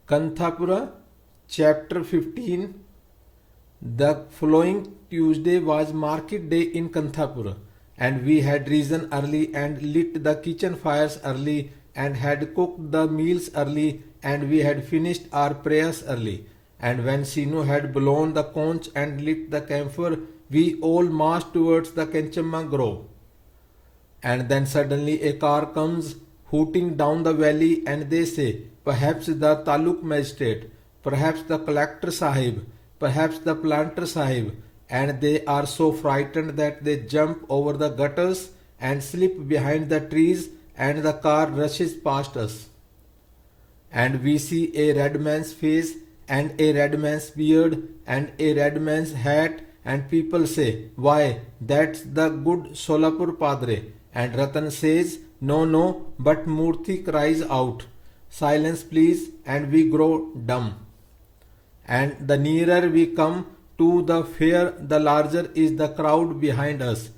Kanthapura, Chapter 15. The following Tuesday was market day in Kanthapura, and we had risen early and lit the kitchen fires early and had cooked the meals early, and we had finished our prayers early. And when Sinu had blown the conch and lit the camphor, we all marched towards the Kenchamma grove. And then suddenly a car comes hooting down the valley, and they say, perhaps the Taluk magistrate, perhaps the collector sahib, perhaps the planter sahib, and they are so frightened that they jump over the gutters and slip behind the trees, and the car rushes past us. And we see a red man's face and a red man's beard and a red man's hat, and people say, why, that's the good Solapur Padre. And Ratan says, no, no, but Murthy cries out, silence please, and we grow dumb. And the nearer we come to the fair, the larger is the crowd behind us,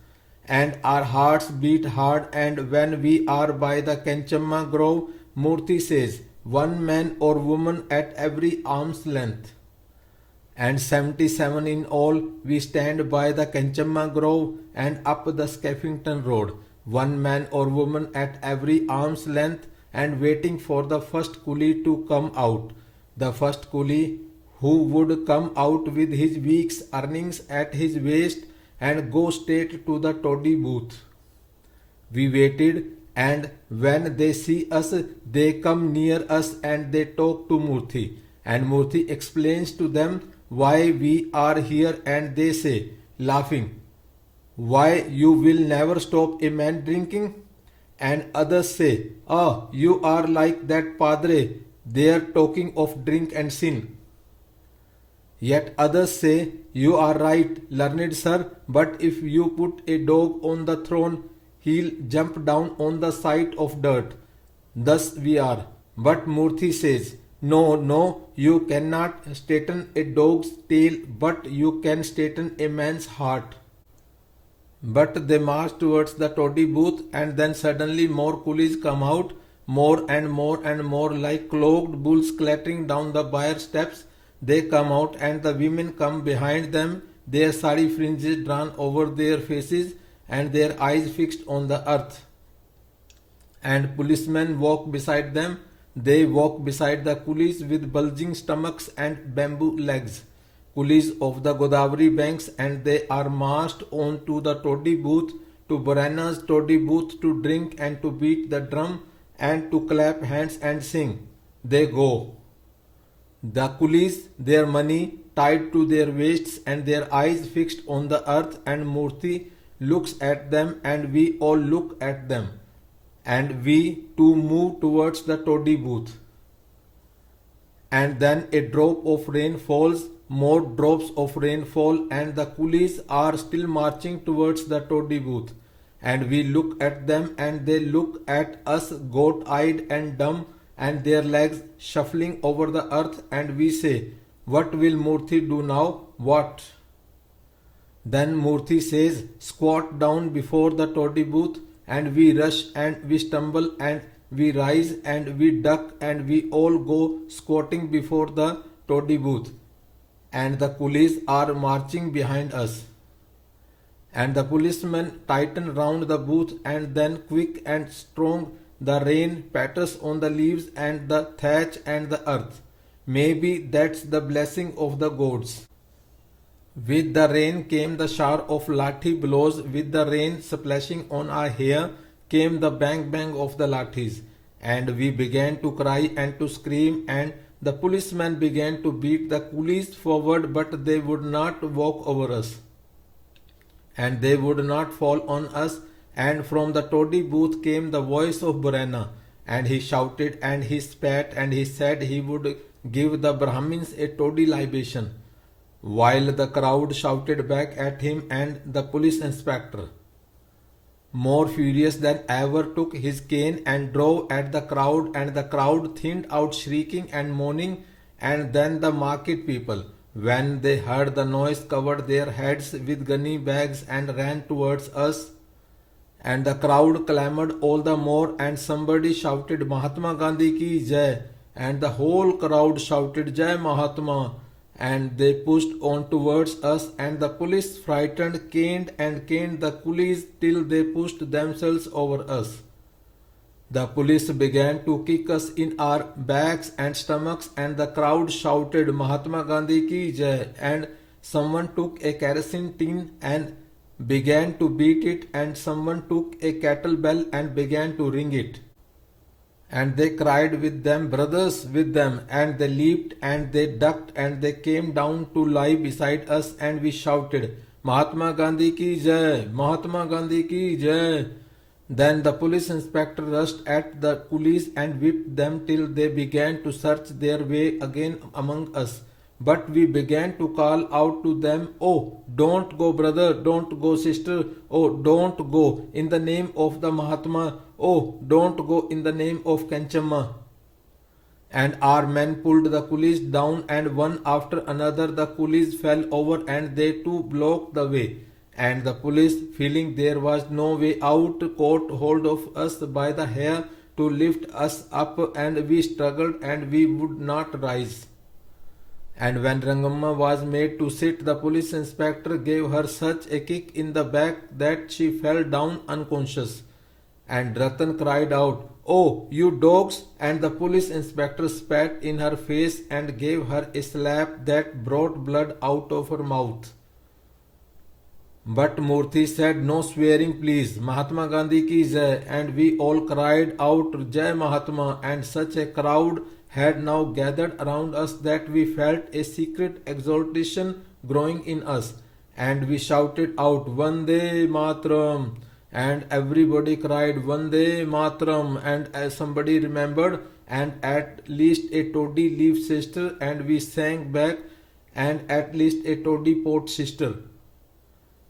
and our hearts beat hard. And when we are by the Kenchamma grove, Murthy says, one man or woman at every arm's length. And 77 in all, we stand by the Kenchamma grove and up the Skeffington road, one man or woman at every arm's length, and waiting for the first coolie to come out. The first coolie who would come out with his week's earnings at his waist and go straight to the toddy booth. We waited, and when they see us, they come near us and they talk to Murthy. And Murthy explains to them why we are here, and they say, laughing, why, you will never stop a man drinking? And others say, oh, you are like that Padre, they are talking of drink and sin. Yet others say, you are right, learned sir, but if you put a dog on the throne, he'll jump down on the side of dirt. Thus we are. But Murthy says, no, no, you cannot straighten a dog's tail, but you can straighten a man's heart. But they march towards the toddy booth, and then suddenly more coolies come out, more and more and more, like cloaked bulls clattering down the byre steps. They come out, and the women come behind them, their sari fringes drawn over their faces and their eyes fixed on the earth. And policemen walk beside them. They walk beside the coolies with bulging stomachs and bamboo legs, coolies of the Godavari banks, and they are marched on to the toddy booth, to Borana's toddy booth, to drink and to beat the drum and to clap hands and sing. They go. The coolies, their money tied to their waists and their eyes fixed on the earth, and Murthy looks at them, and we all look at them, and we too move towards the toddy booth. And then a drop of rain falls, more drops of rain fall, and the coolies are still marching towards the toddy booth. And we look at them, and they look at us, goat-eyed and dumb, and their legs shuffling over the earth, and we say, what will Murthy do now? What? Then Murthy says, squat down before the toddy booth, and we rush and we stumble and we rise and we duck, and we all go squatting before the toddy booth, and the coolies are marching behind us. And the policemen tighten round the booth, and then quick and strong the rain patters on the leaves and the thatch and the earth. Maybe that's the blessing of the gods. With the rain came the shower of lathi blows. With the rain splashing on our hair came the bang bang of the lathis. And we began to cry and to scream, and the policemen began to beat the coolies forward, but they would not walk over us, and they would not fall on us. And from the toddy booth came the voice of Borana, and he shouted and he spat, and he said he would give the Brahmins a toddy libation, while the crowd shouted back at him, and the police inspector, more furious than ever, took his cane and drove at the crowd, and the crowd thinned out shrieking and moaning. And then the market people, when they heard the noise, covered their heads with gunny bags and ran towards us. And the crowd clamored all the more, and somebody shouted, Mahatma Gandhi ki jai, and the whole crowd shouted Jai Mahatma, and they pushed on towards us, and the police frightened caned the coolies till they pushed themselves over us. The police began to kick us in our backs and stomachs, and the crowd shouted Mahatma Gandhi ki jai, and someone took a kerosene tin and began to beat it, and someone took a kettle bell and began to ring it. And they cried with them, brothers with them, and they leaped and they ducked and they came down to lie beside us, and we shouted, Mahatma Gandhi ki jai, Mahatma Gandhi ki jai. Then the police inspector rushed at the coolies and whipped them till they began to search their way again among us. But we began to call out to them, Oh, don't go, brother, don't go, sister, oh, don't go, in the name of the Mahatma, oh, don't go in the name of Kanchamma. And our men pulled the coolies down, and one after another the coolies fell over, and they too blocked the way. And the police, feeling there was no way out, caught hold of us by the hair to lift us up, and we struggled and we would not rise. And when Rangamma was made to sit, the police inspector gave her such a kick in the back that she fell down unconscious. And Ratan cried out, Oh, you dogs! And the police inspector spat in her face and gave her a slap that brought blood out of her mouth. But Murthy said, No swearing, please. Mahatma Gandhi ki jai. And we all cried out, Jai Mahatma. And such a crowd had now gathered around us that we felt a secret exultation growing in us. And we shouted out, Vande Matram. And everybody cried, Vande Matram. And as somebody remembered, and at least a toddy leaf sister, and we sang back, and at least a toddy pot sister.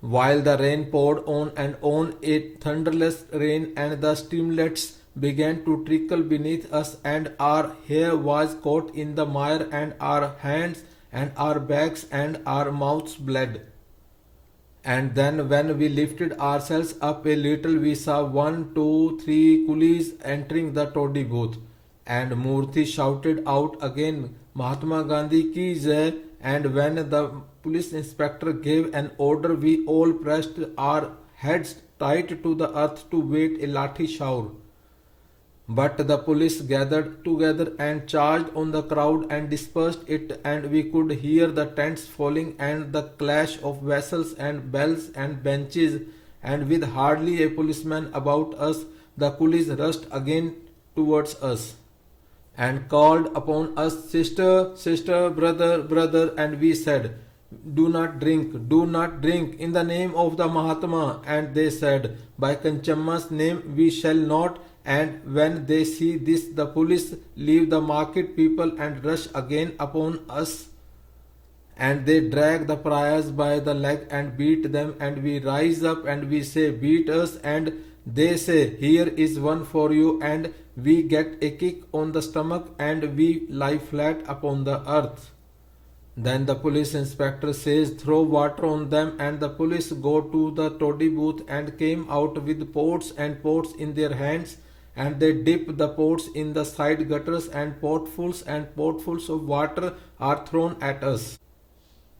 While the rain poured on and on, a thunderless rain, and the streamlets began to trickle beneath us, and our hair was caught in the mire, and our hands and our backs and our mouths bled. And then when we lifted ourselves up a little, we saw 1, 2, 3 coolies entering the toddy booth. And Murthy shouted out again, Mahatma Gandhi ki jai. And when the police inspector gave an order, we all pressed our heads tight to the earth to wait a lathi shower. But the police gathered together and charged on the crowd and dispersed it, and we could hear the tents falling and the clash of vessels and bells and benches, and with hardly a policeman about us, the coolies rushed again towards us and called upon us, Sister, sister, brother, brother, and we said, Do not drink, in the name of the Mahatma. And they said, By Kanchamma's name we shall not. And when they see this, the police leave the market people and rush again upon us. And they drag the pariahs by the leg and beat them, and we rise up and we say, Beat us, and they say, Here is one for you, and we get a kick on the stomach and we lie flat upon the earth. Then the police inspector says, Throw water on them, and the police go to the toddy booth and came out with pots and pots in their hands, and they dip the pots in the side gutters, and potfuls of water are thrown at us.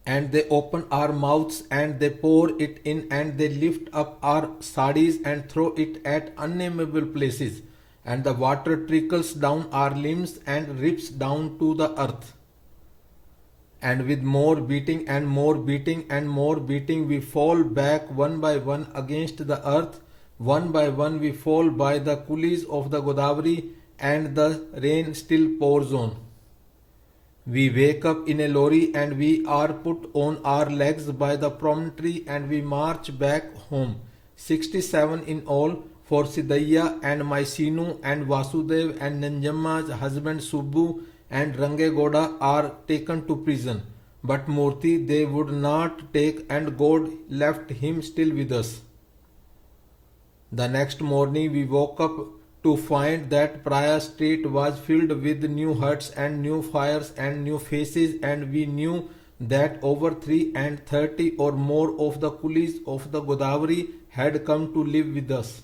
And they open our mouths and they pour it in, and they lift up our sarees and throw it at unnameable places, and the water trickles down our limbs and rips down to the earth. And with more beating and more beating and more beating, we fall back one by one against the earth. One by one we fall by the coolies of the Godavari, and the rain still pours on. We wake up in a lorry, and we are put on our legs by the promontory, and we march back home. 67 in all, for Sidaiya and my Sinu and Vasudev and Nanjamma's husband Subbu and Rangegoda are taken to prison. But Murthy they would not take, and God left him still with us. The next morning we woke up to find that Praya Street was filled with new huts and new fires and new faces, and we knew that over 330 or more of the coolies of the Godavari had come to live with us.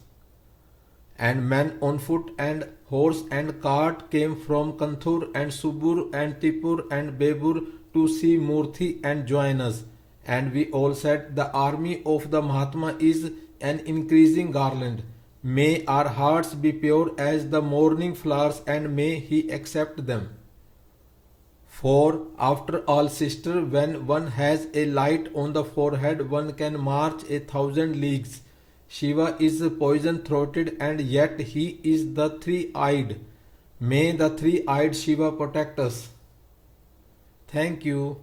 And men on foot and horse and cart came from Kanthur and Subur and Tipur and Bebur to see Murthy and join us. And we all said, the army of the Mahatma is an increasing garland. May our hearts be pure as the morning flowers, and may he accept them. For after all, sister, when one has a light on the forehead, one can march 1,000 leagues. Shiva is poison throated, and yet he is the three eyed. May the three eyed Shiva protect us. Thank you.